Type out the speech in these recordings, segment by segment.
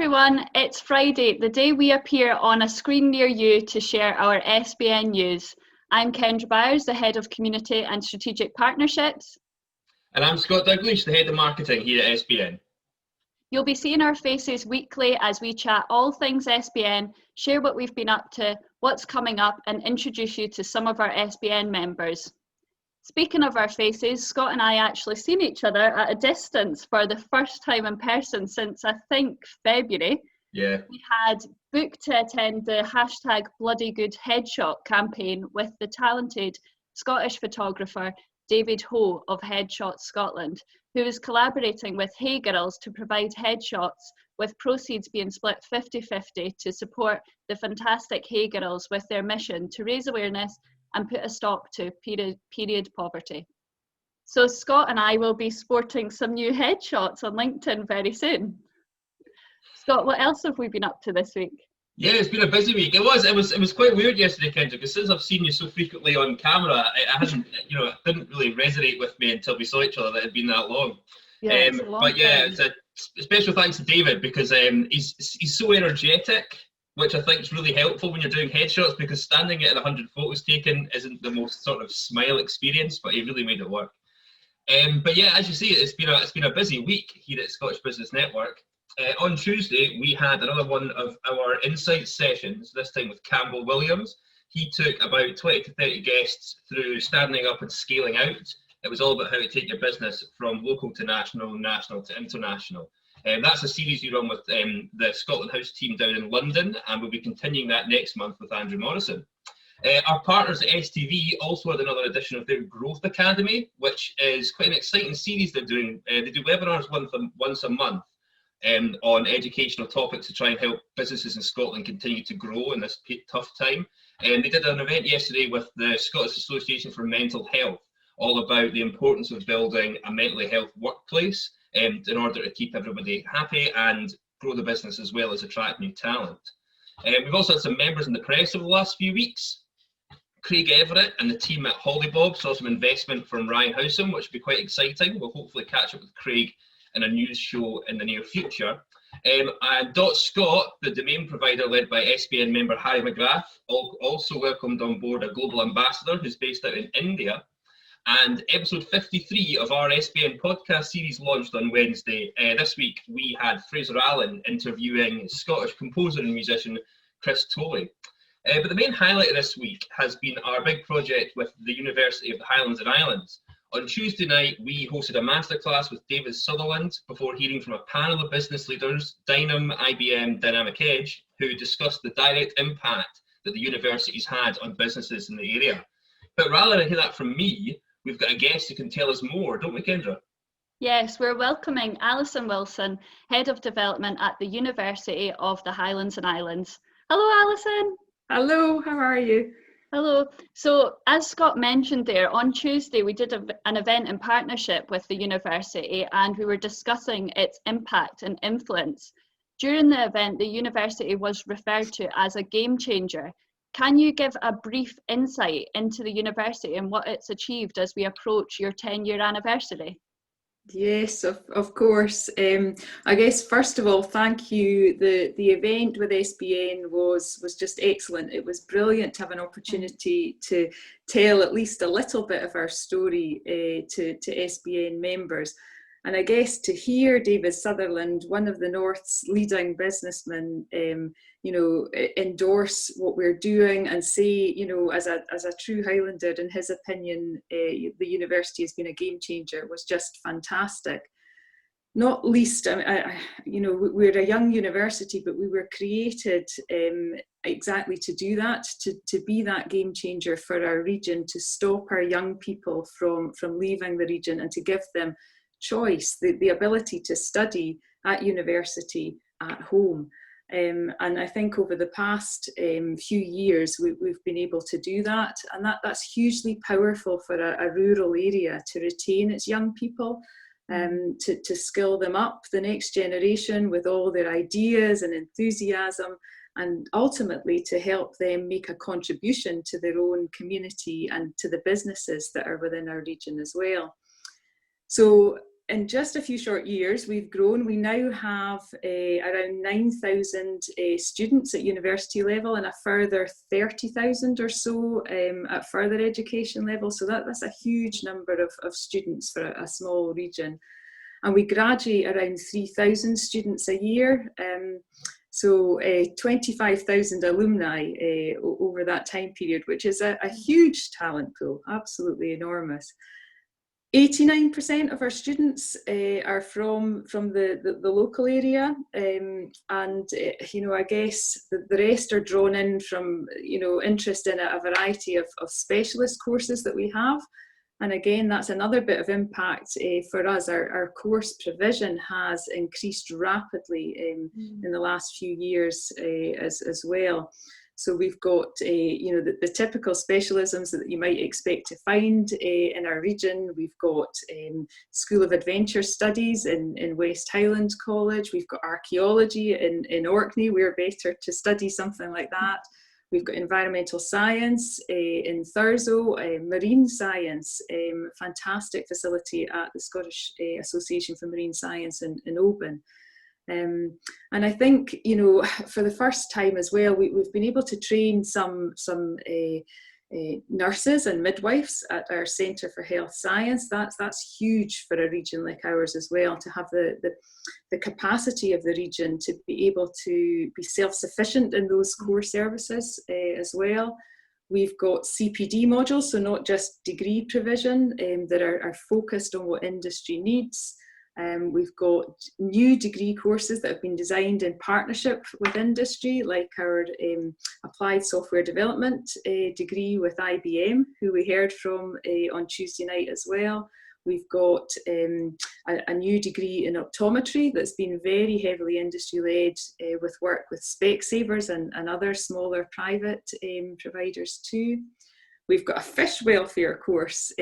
everyone, it's Friday, the day we appear on a screen near you to share our SBN news. I'm Kendra Byers, the Head of Community and Strategic Partnerships. And I'm Scott Dalgleish, the Head of Marketing here at SBN. You'll be seeing our faces weekly as we chat all things SBN, share what we've been up to, what's coming up, and introduce you to some of our SBN members. Speaking of our faces, Scott and I actually seen each other at a distance for the first time in person since I think February. Yeah. We had booked to attend the #BloodyGoodHeadshot campaign with the talented Scottish photographer David Ho of Headshot Scotland, who is collaborating with Hey Girls to provide headshots, with proceeds being split 50-50 to support the fantastic Hey Girls with their mission to raise awareness and put a stop to period poverty. So Scott and I will be sporting some new headshots on LinkedIn very soon. Scott, what else have we been up to this week? Yeah, it's been a busy week. It was quite weird yesterday, Kendra, because since I've seen you so frequently on camera, it hasn't, it didn't really resonate with me until we saw each other that it had been that long. Yeah, it's a long time. It's a special thanks to David, because he's so energetic, which I think is really helpful when you're doing headshots, because standing at 100 photos taken isn't the most sort of smile experience, but he really made it work. But yeah, as you see, it's been a busy week here at Scottish Business Network. On Tuesday, we had another one of our insight sessions, this time with Campbell Williams. He took about 20 to 30 guests through standing up and scaling out. It was all about how to take your business from local to national, national to international. That's a series you run with the Scotland House team down in London, and we'll be continuing that next month with Andrew Morrison. Our partners at STV also had another edition of their Growth Academy, which is quite an exciting series they're doing. They do webinars once a month on educational topics to try and help businesses in Scotland continue to grow in this tough time. They did an event yesterday with the Scottish Association for Mental Health, all about the importance of building a mentally health workplace in order to keep everybody happy and grow the business as well as attract new talent. We've also had some members in the press over the last few weeks. Craig Everett and the team at Hollybob saw some investment from Ryan Howsam, which will be quite exciting. We'll hopefully catch up with Craig in a news show in the near future. And .Scot, the domain provider led by SBN member Harry McGrath, also welcomed on board a global ambassador who's based out in India. And episode 53 of our SBN podcast series launched on Wednesday. This week, we had Fraser Allen interviewing Scottish composer and musician Chris Tolley. But the main highlight of this week has been our big project with the University of the Highlands and Islands. On Tuesday night, we hosted a masterclass with David Sutherland before hearing from a panel of business leaders, Dynam, IBM, Dynamic Edge, who discussed the direct impact that the university's had on businesses in the area. But rather than hear that from me, we've got a guest who can tell us more, don't we, Kendra? Yes, we're welcoming Alison Wilson, Head of Development at the University of the Highlands and Islands. Hello, Alison. Hello, how are you? Hello. So, as Scott mentioned there, on Tuesday we did an event in partnership with the university, and we were discussing its impact and influence. During the event, the university was referred to as a game changer. Can you give a brief insight into the university and what it's achieved as we approach your 10-year anniversary? Yes, of course. I guess first of all, thank you. The event with SBN was just excellent. It was brilliant to have an opportunity to tell at least a little bit of our story to SBN members. And I guess to hear David Sutherland, one of the North's leading businessmen, endorse what we're doing and say, as a true Highlander, in his opinion, the university has been a game changer, was just fantastic. Not least, we're a young university, but we were created exactly to do that, to be that game changer for our region, to stop our young people from leaving the region and to give them choice, the ability to study at university at home. And I think over the past few years we've been able to do that, and that's hugely powerful for a rural area to retain its young people, to skill them up, the next generation, with all their ideas and enthusiasm, and ultimately to help them make a contribution to their own community and to the businesses that are within our region as well. So in just a few short years, we've grown. We now have around 9,000 students at university level and a further 30,000 or so at further education level. So that's a huge number of students for a small region. And we graduate around 3,000 students a year. So 25,000 alumni over that time period, which is a huge talent pool, absolutely enormous. 89% of our students are from the local area, and you know, I guess the rest are drawn in from, you know, interest in a variety of specialist courses that we have. And again, that's another bit of impact for us. Our course provision has increased rapidly in the last few years as well. So we've got, you know, the typical specialisms that you might expect to find in our region. We've got School of Adventure Studies in West Highlands College. We've got archaeology in Orkney. We're better to study something like that. We've got environmental science in Thurso, marine science, fantastic facility at the Scottish Association for Marine Science in Oban. And I think, you know, for the first time as well, we've been able to train some nurses and midwives at our Centre for Health Science. That's huge for a region like ours as well, to have the capacity of the region to be able to be self-sufficient in those core services as well. We've got CPD modules, so not just degree provision, that are focused on what industry needs. We've got new degree courses that have been designed in partnership with industry, like our Applied Software Development degree with IBM, who we heard from on Tuesday night as well. We've got a new degree in optometry that's been very heavily industry-led with work with Specsavers and other smaller private providers too. We've got a fish welfare course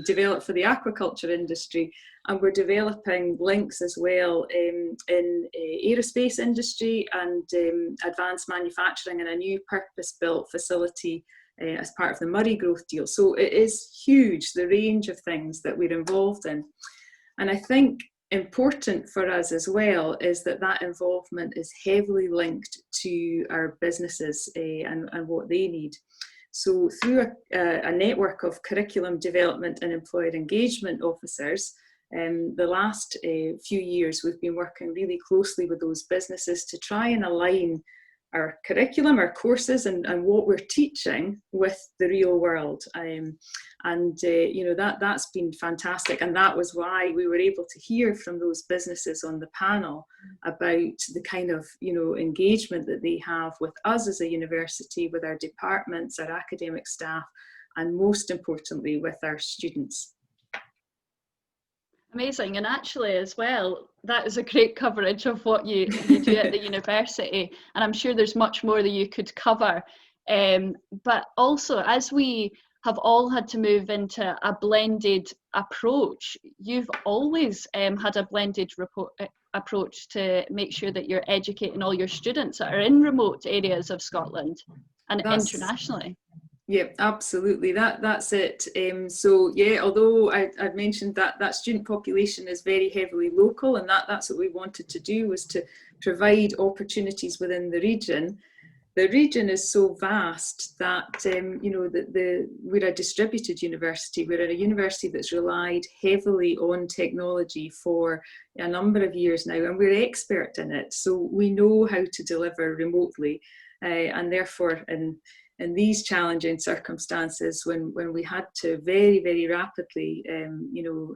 developed for the aquaculture industry, and we're developing links as well in aerospace industry and advanced manufacturing in a new purpose-built facility as part of the Murray Growth Deal. So it is huge, the range of things that we're involved in. And I think important for us as well is that involvement is heavily linked to our businesses and what they need. So through a network of curriculum development and employer engagement officers, the last few years we've been working really closely with those businesses to try and align our curriculum, our courses, and what we're teaching with the real world. You know, that's been fantastic, and that was why we were able to hear from those businesses on the panel about the kind of, you know, engagement that they have with us as a university, with our departments, our academic staff, and most importantly with our students. Amazing. And actually as well, that is a great coverage of what you do at the university, and I'm sure there's much more that you could cover, but also as we have all had to move into a blended approach, you've always had a blended approach to make sure that you're educating all your students that are in remote areas of Scotland and internationally. Yeah, absolutely. That's it. So yeah, although I'd mentioned that student population is very heavily local, and that's what we wanted to do, was to provide opportunities within the region. The region is so vast that you know, we're a distributed university. We're a university that's relied heavily on technology for a number of years now, and we're expert in it. So we know how to deliver remotely, and therefore in these challenging circumstances, when we had to very, very rapidly, you know,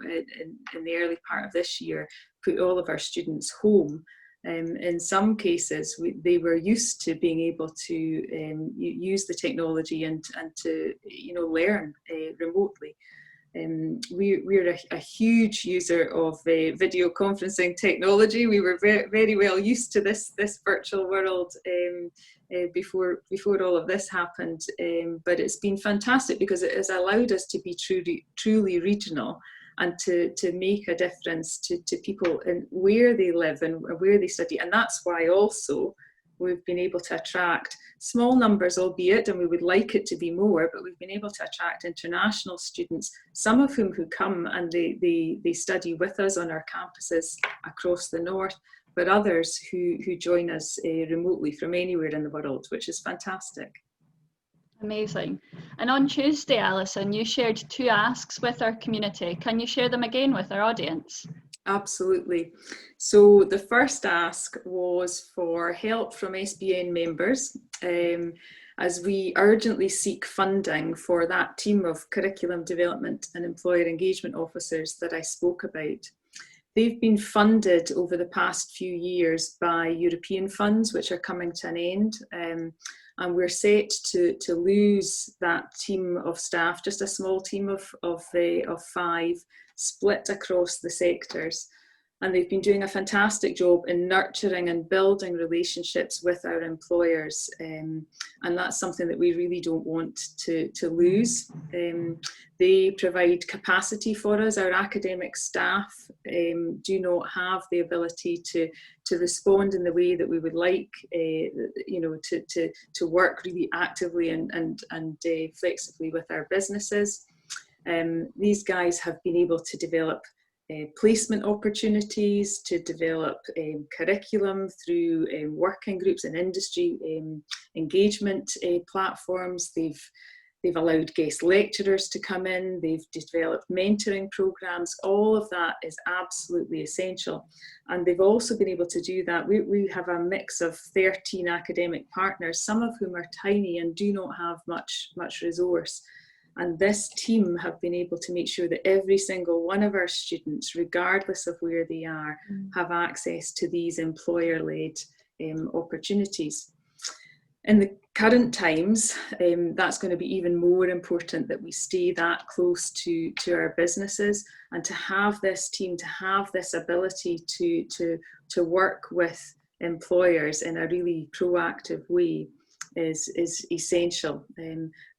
in the early part of this year, put all of our students home, in some cases they were used to being able to use the technology and to, you know, learn remotely. We're a huge user of video conferencing technology. We were very well used to this virtual world before all of this happened, but it's been fantastic because it has allowed us to be truly regional and to make a difference to people in where they live and where they study. And that's why also we've been able to attract small numbers albeit, and we would like it to be more, but we've been able to attract international students, some of whom who come and they study with us on our campuses across the north, but others who join us remotely from anywhere in the world, which is fantastic. Amazing. And on Tuesday, Alison, you shared 2 asks with our community. Can you share them again with our audience? Absolutely. So the first ask was for help from SBN members as we urgently seek funding for that team of curriculum development and employer engagement officers that I spoke about. They've been funded over the past few years by European funds, which are coming to an end. And we're set to lose that team of staff, just a small team of 5, split across the sectors. And they've been doing a fantastic job in nurturing and building relationships with our employers. And that's something that we really don't want to lose. They provide capacity for us. Our academic staff do not have the ability to respond in the way that we would like, to work really actively and flexibly with our businesses. These guys have been able to develop placement opportunities, to develop curriculum through working groups and industry engagement platforms. They've allowed guest lecturers to come in. They've developed mentoring programs. All of that is absolutely essential. And they've also been able to do that. We have a mix of 13 academic partners, some of whom are tiny and do not have much resource. And this team have been able to make sure that every single one of our students, regardless of where they are, have access to these employer-led opportunities. In the current times, that's going to be even more important that we stay that close to our businesses, and to have this team, to have this ability to work with employers in a really proactive way is essential.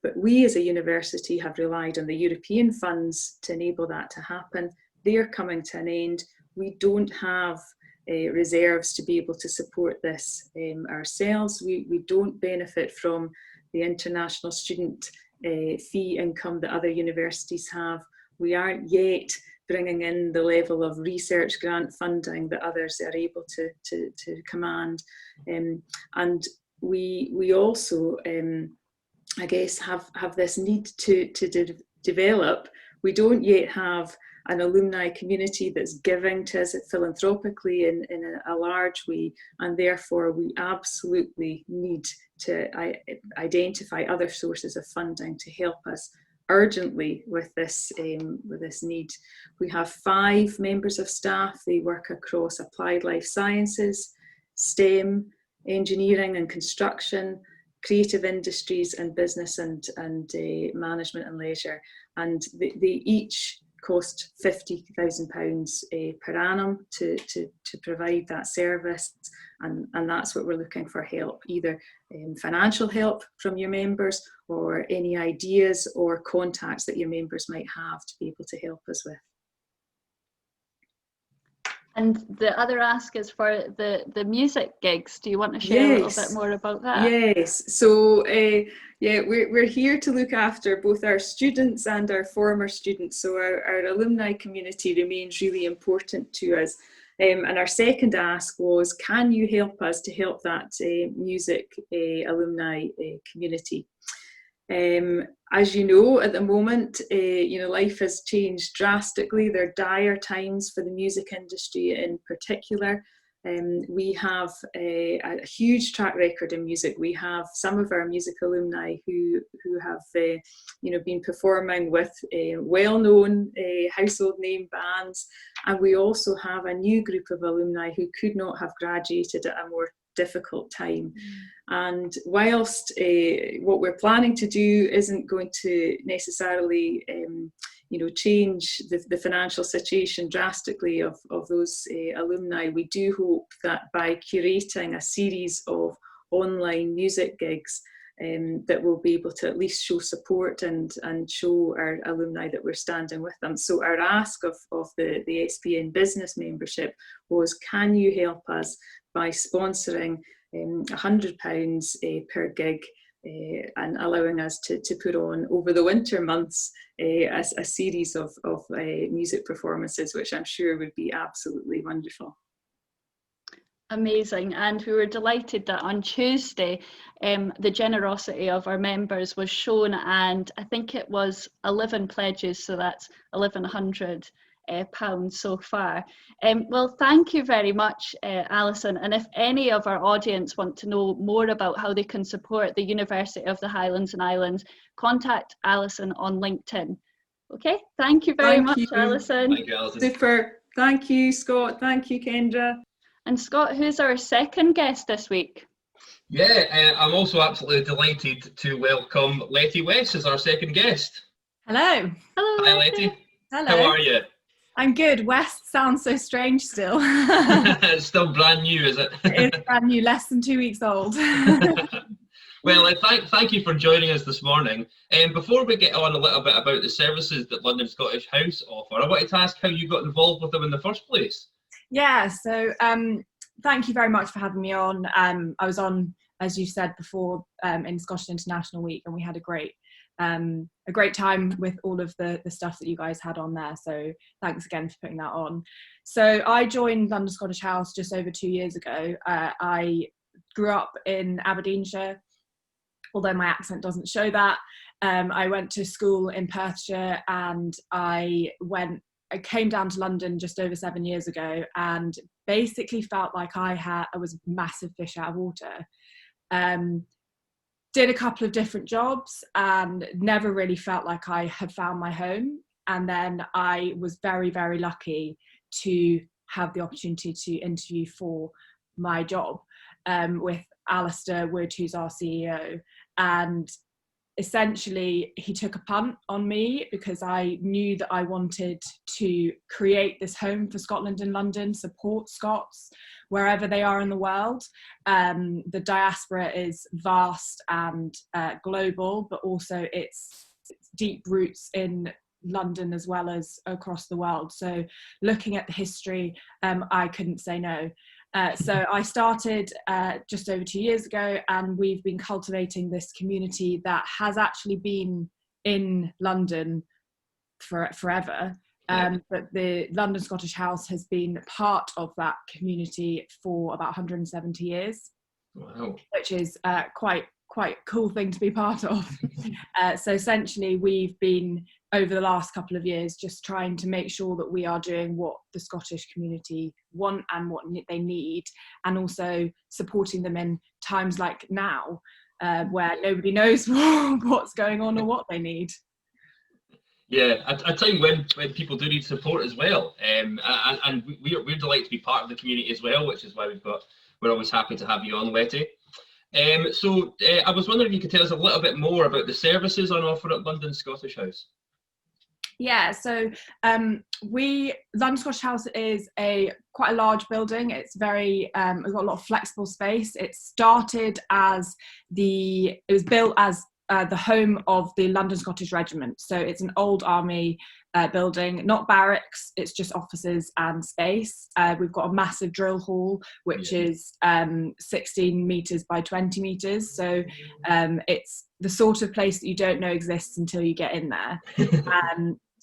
But we as a university have relied on the European funds to enable that to happen. They're coming to an end. We don't have reserves to be able to support this ourselves. We don't benefit from the international student fee income that other universities have. We aren't yet bringing in the level of research grant funding that others are able to command. And we also, I guess, have this need to develop. We don't yet have an alumni community that's giving to us philanthropically in a large way, and therefore we absolutely need to identify other sources of funding to help us urgently with this need. We have 5 members of staff. They work across applied life sciences, STEM, engineering and construction, creative industries, and business and management and leisure. And they each cost £50,000 per annum to provide that service, and that's what we're looking for help, either financial help from your members or any ideas or contacts that your members might have to be able to help us with. And the other ask is for the music gigs. Do you want to share a little bit more about that? Yes. So we're here to look after both our students and our former students. So our alumni community remains really important to us. And our second ask was, can you help us to help that music alumni community? As you know, at the moment, life has changed drastically. There are dire times for the music industry in particular. We have a huge track record in music. We have some of our music alumni who have been performing with well-known household name bands, and we also have a new group of alumni who could not have graduated at a more difficult time. And whilst what we're planning to do isn't going to necessarily change the financial situation drastically of those alumni, we do hope that by curating a series of online music gigs that will be able to at least show support and show our alumni that we're standing with them. So our ask of the SBN business membership was, can you help us by sponsoring £100 per gig, and allowing us to put on over the winter months a series of music performances, which I'm sure would be absolutely wonderful. Amazing, and we were delighted that on Tuesday the generosity of our members was shown, and I think it was 11 pledges, so that's £1,100 so far. Well, thank you very much, Alison, and if any of our audience want to know more about how they can support the University of the Highlands and Islands, contact Alison on LinkedIn. Okay, thank you very much, Alison. Thank you, Alison. Super. Thank you, Scott. Thank you, Kendra. And Scott, who's our second guest this week? Yeah, I'm also absolutely delighted to welcome Letty West as our second guest. Hello. Hello, Hi, Letty. Hello. How are you? I'm good. West sounds so strange still. It's still brand new, is it? It's brand new, less than 2 weeks old. Well, thank you for joining us this morning. Before we get on a little bit about the services that London Scottish House offer, I wanted to ask how you got involved with them in the first place. Yeah, so thank you very much for having me on. I was on, as you said before, in Scottish International Week, and we had a great time with all of the stuff that you guys had on there. So thanks again for putting that on. So I joined London Scottish House just over 2 years ago. I grew up in Aberdeenshire, although my accent doesn't show that. I went to school in Perthshire, and I came down to London just over 7 years ago, and basically felt like I was a massive fish out of water. Did a couple of different jobs and never really felt like I had found my home. And then I was very, very lucky to have the opportunity to interview for my job with Alistair Wood, who's our CEO. And essentially he took a punt on me because I knew that I wanted to create this home for Scotland in London, support Scots wherever they are in the world. The diaspora is vast and global, but also it's deep roots in London as well as across the world. So looking at the history, I couldn't say no. So I started just over 2 years ago, and we've been cultivating this community that has actually been in London for forever. But the London Scottish House has been part of that community for about 170 years. Wow. Which is quite a cool thing to be part of. So essentially we've been, over the last couple of years, just trying to make sure that we are doing what the Scottish community want and what they need, and also supporting them in times like now, where nobody knows what's going on or what they need. Yeah, a time when people do need support as well, and we're delighted to be part of the community as well, which is why we're always happy to have you on, Letty. So I was wondering if you could tell us a little bit more about the services on offer at London Scottish House. Yeah, so London Scottish House is quite a large building. It's we've got a lot of flexible space. It was built as the home of the London Scottish Regiment. So it's an old army building, not barracks, it's just offices and space. We've got a massive drill hall, which is 16 metres by 20 metres. So it's the sort of place that you don't know exists until you get in there.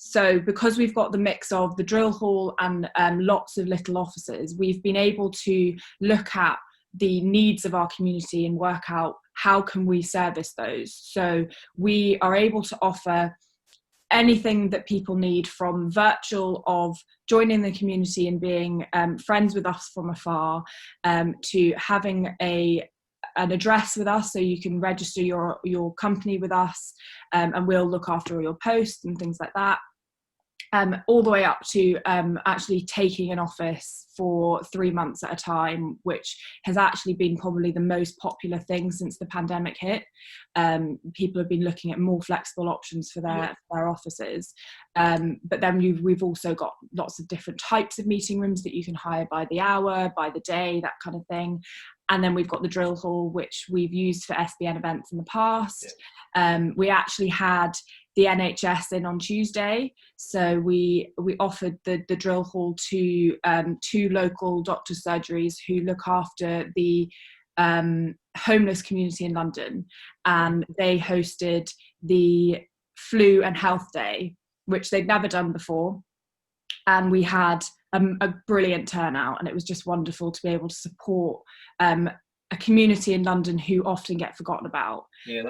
So because we've got the mix of the drill hall and lots of little offices, we've been able to look at the needs of our community and work out how can we service those. So we are able to offer anything that people need, from virtual of joining the community and being friends with us from afar, to having an address with us, so you can register your company with us, and we'll look after all your posts and things like that. All the way up to actually taking an office for 3 months at a time, which has actually been probably the most popular thing since the pandemic hit. People have been looking at more flexible options for their offices. But then we've also got lots of different types of meeting rooms that you can hire by the hour, by the day, that kind of thing. And then we've got the drill hall, which we've used for SBN events in the past. We actually had the NHS in on Tuesday, so we offered the drill hall to 2 local doctors' surgeries who look after the homeless community in London, and they hosted the Flu and Health Day, which they'd never done before. And we had a brilliant turnout, and it was just wonderful to be able to support a community in London who often get forgotten about. Yeah,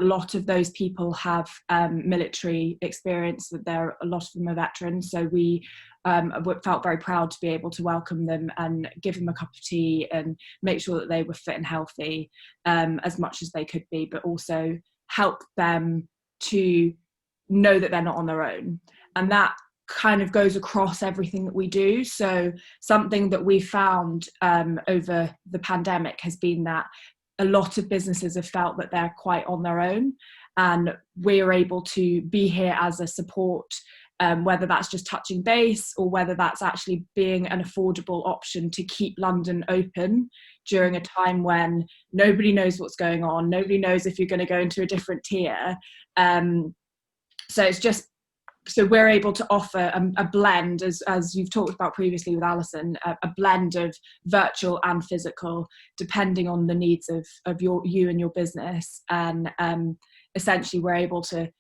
a lot of those people have military experience, that a lot of them are veterans, so we felt very proud to be able to welcome them and give them a cup of tea and make sure that they were fit and healthy as much as they could be, but also help them to know that they're not on their own. And that kind of goes across everything that we do. So something that we found over the pandemic has been that a lot of businesses have felt that they're quite on their own, and we're able to be here as a support, whether that's just touching base or whether that's actually being an affordable option to keep London open during a time when nobody knows what's going on, nobody knows if you're going to go into a different tier. So we're able to offer a blend, as you've talked about previously with Alison, a blend of virtual and physical, depending on the needs of you and your business. And essentially, we're able to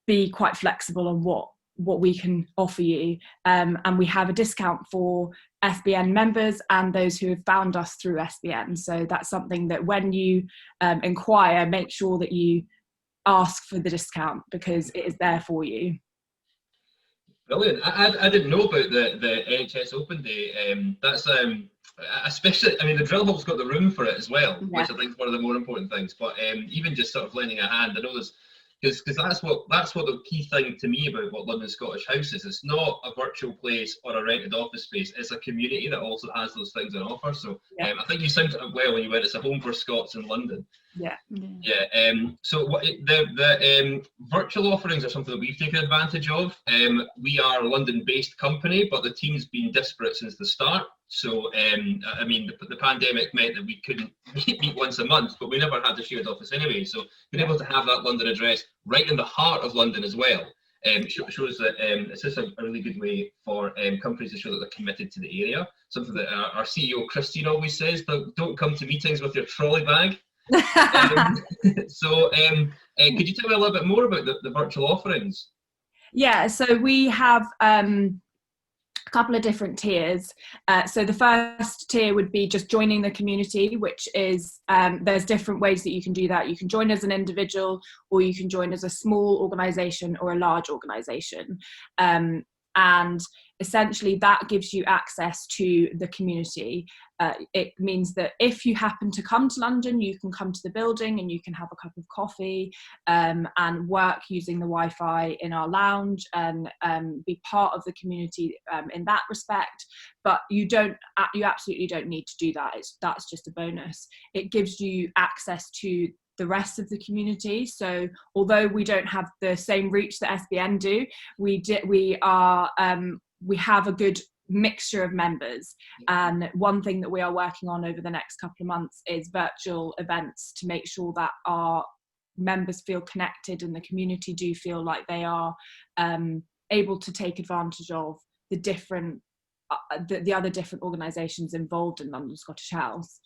be quite flexible on what we can offer you. And we have a discount for SBN members and those who have found us through SBN. So that's something that when you inquire, make sure that you ask for the discount, because it is there for you. Brilliant. I didn't know about the NHS Open Day. That's especially, I mean, the drill hall's got the room for it as well, Yeah. which I think is one of the more important things. But even just sort of lending a hand, I know there's, because that's what the key thing to me about what London Scottish House is. It's not a virtual place or a rented office space. It's a community that also has those things on offer. So Yeah. I think you sounded it well when you went, it's a home for Scots in London. Yeah. Yeah. So the virtual offerings are something that we've taken advantage of. We are a London-based company, but the team's been disparate since the start. So I mean, the pandemic meant that we couldn't meet once a month, but we never had the shared office anyway. So being able to have that London address right in the heart of London as well shows that it's just a really good way for companies to show that they're committed to the area. Something that our CEO Christine always says: don't come to meetings with your trolley bag. So could you tell me a little bit more about the virtual offerings? Yeah, so we have a couple of different tiers. So the first tier would be just joining the community, which is there's different ways that you can do that. You can join as an individual, or you can join as a small organisation or a large organisation. And essentially that gives you access to the community. It means that if you happen to come to London, you can come to the building and you can have a cup of coffee and work using the Wi-Fi in our lounge and be part of the community in that respect. But you absolutely don't need to do that. That's just a bonus. It gives you access to the rest of the community. So although we don't have the same reach that SBN do, we have a good mixture of members. And one thing that we are working on over the next couple of months is virtual events to make sure that our members feel connected and the community do feel like they are able to take advantage of the different the other different organisations involved in London Scottish House.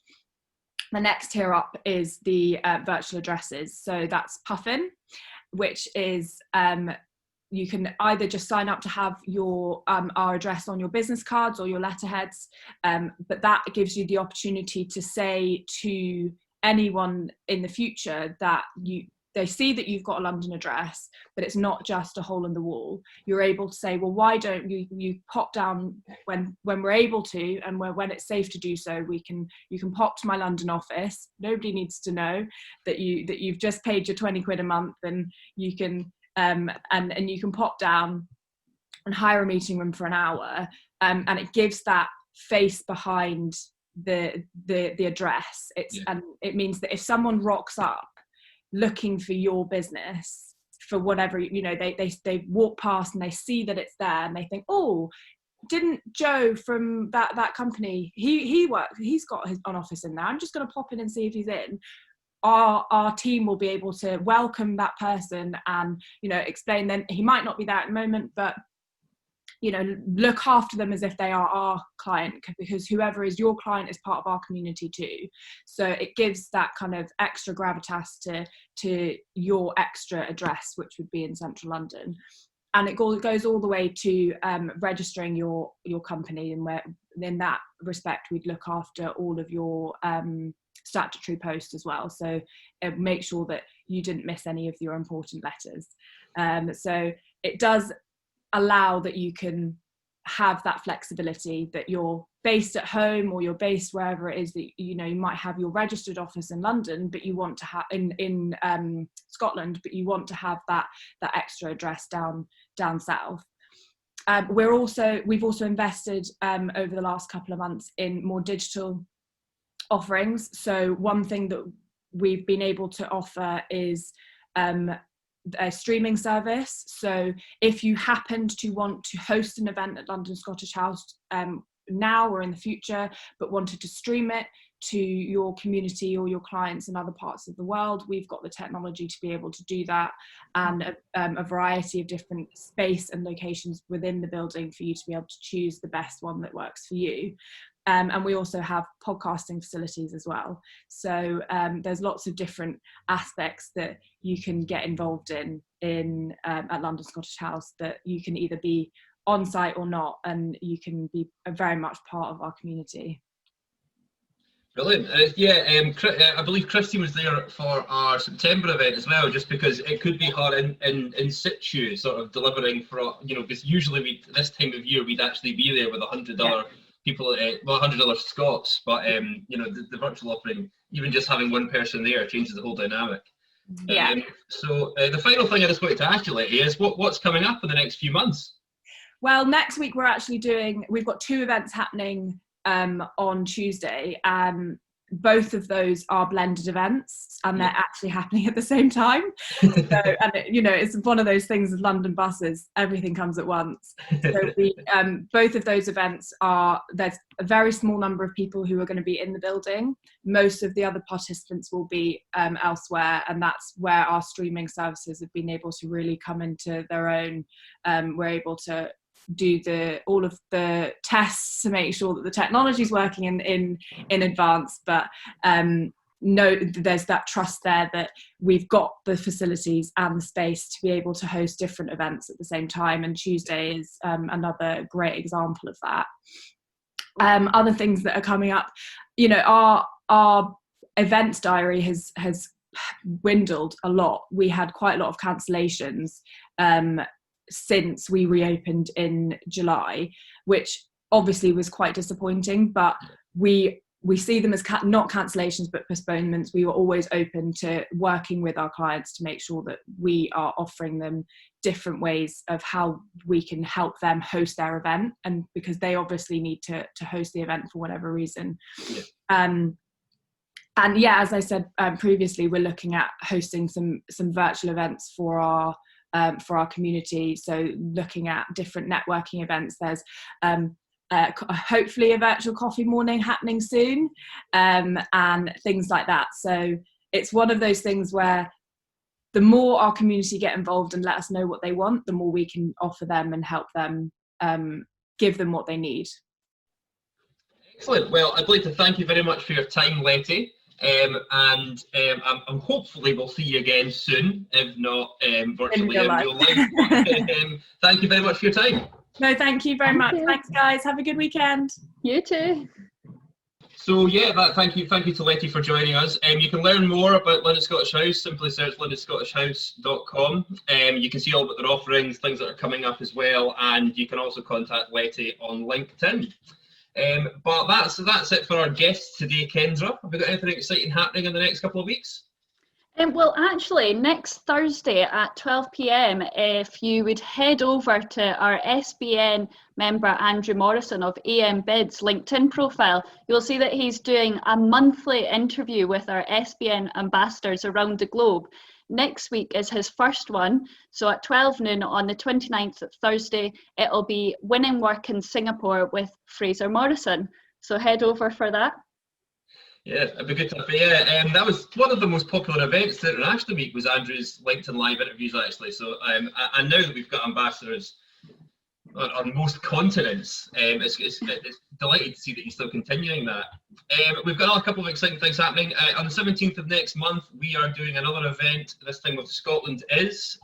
The next tier up is the virtual addresses. So that's Puffin, which is you can either just sign up to have your our address on your business cards or your letterheads, but that gives you the opportunity to say to anyone in the future that they see that you've got a London address, but it's not just a hole in the wall. You're able to say, well, why don't you pop down when we're able to, and when it's safe to do so, you can pop to my London office. Nobody needs to know that you've just paid your 20 quid a month, and you can and you can pop down and hire a meeting room for an hour, and it gives that face behind the address. And it means that if someone rocks up looking for your business for whatever, they walk past and they see that it's there and they think, oh, didn't Joe from that company, he's got an office in there, I'm just going to pop in and see if he's in. Our team will be able to welcome that person and explain. Then he might not be there at the moment, but look after them as if they are our client, because whoever is your client is part of our community too. So it gives that kind of extra gravitas to your extra address, which would be in central London. And it goes all the way to registering your company, and where in that respect we'd look after all of your statutory posts as well. So make sure that you didn't miss any of your important letters. So it does allow that you can have that flexibility, that you're based at home or you're based wherever it is that you might have your registered office in London, but you want to have in Scotland, but you want to have that extra address down south. We've also invested over the last couple of months in more digital offerings. So one thing that we've been able to offer is a streaming service. So if you happened to want to host an event at London Scottish House now or in the future, but wanted to stream it to your community or your clients in other parts of the world, we've got the technology to be able to do that, and a variety of different space and locations within the building for you to be able to choose the best one that works for you. And we also have podcasting facilities as well. So there's lots of different aspects that you can get involved in at London Scottish House, that you can either be on site or not, and you can be very much part of our community. Brilliant. I believe Christy was there for our September event as well, just because it could be hard in situ, sort of delivering for, because usually this time of year we'd actually be there with $100 people, $100 Scots, but the virtual offering, even just having one person there changes the whole dynamic. Yeah. So the final thing I just wanted to ask you, Letty, is what's coming up in the next few months? Well, next week we've got 2 events happening on Tuesday. Both of those are blended events, and they're actually happening at the same time. So, and it's one of those things with London buses, everything comes at once. So both of those events there's a very small number of people who are going to be in the building. Most of the other participants will be elsewhere, and that's where our streaming services have been able to really come into their own. We're able to do all of the tests to make sure that the technology is working in advance, but there's that trust there that we've got the facilities and the space to be able to host different events at the same time, and Tuesday is another great example of that. Other things that are coming up, our events diary has dwindled a lot. We had quite a lot of cancellations since we reopened in July, which obviously was quite disappointing, but we see them as not cancellations but postponements. We were always open to working with our clients to make sure that we are offering them different ways of how we can help them host their event, and because they obviously need to host the event for whatever reason. And as I said previously, we're looking at hosting some virtual events for our community. So looking at different networking events. There's hopefully a virtual coffee morning happening soon, and things like that. So it's one of those things where the more our community get involved and let us know what they want, the more we can offer them and help them, give them what they need. Excellent. Well, I'd like to thank you very much for your time, Letty. I'm hopefully we'll see you again soon, if not virtually in real life. Thank you very much for your time. No, thank you very much. Thanks, guys. Have a good weekend. You too. So thank you to Letty for joining us. You can learn more about London Scottish House. Simply search londonscottishhouse.com. You can see all about their offerings, things that are coming up as well, and you can also contact Letty on LinkedIn. But that's it for our guests today, Kendra. Have we got anything exciting happening in the next couple of weeks? Well, actually, next Thursday at 12 p.m, if you would head over to our SBN member Andrew Morrison of AM Bids LinkedIn profile, you'll see that he's doing a monthly interview with our SBN ambassadors around the globe. Next week is his first one, so at 12 noon on the 29th of Thursday, it'll be Winning Work in Singapore with Fraser Morrison. So head over for that. Yeah, it'd be good to have. That was one of the most popular events at International Week, was Andrew's LinkedIn Live interviews, actually. So and now that we've got ambassadors on most continents. It's delighted to see that you're still continuing that. We've got a couple of exciting things happening. On the 17th of next month, we are doing another event, this time with Scotland Is.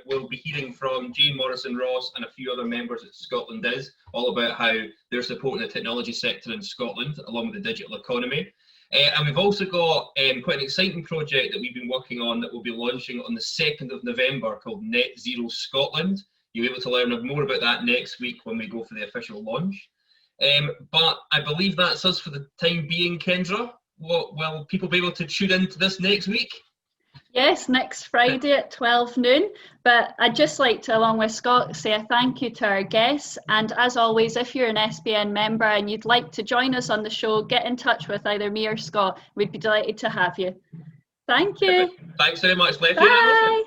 We'll be hearing from Jane Morrison-Ross and a few other members at Scotland Is, all about how they're supporting the technology sector in Scotland, along with the digital economy. And we've also got quite an exciting project that we've been working on that we'll be launching on the 2nd of November called Net Zero Scotland. You'll be able to learn more about that next week when we go for the official launch. But I believe that's us for the time being, Kendra. Will people be able to tune into this next week? Yes, next Friday at 12 noon. But I'd just like to, along with Scott, say a thank you to our guests. And as always, if you're an SBN member and you'd like to join us on the show, get in touch with either me or Scott. We'd be delighted to have you. Thank you. Thanks very much, Letty. Bye.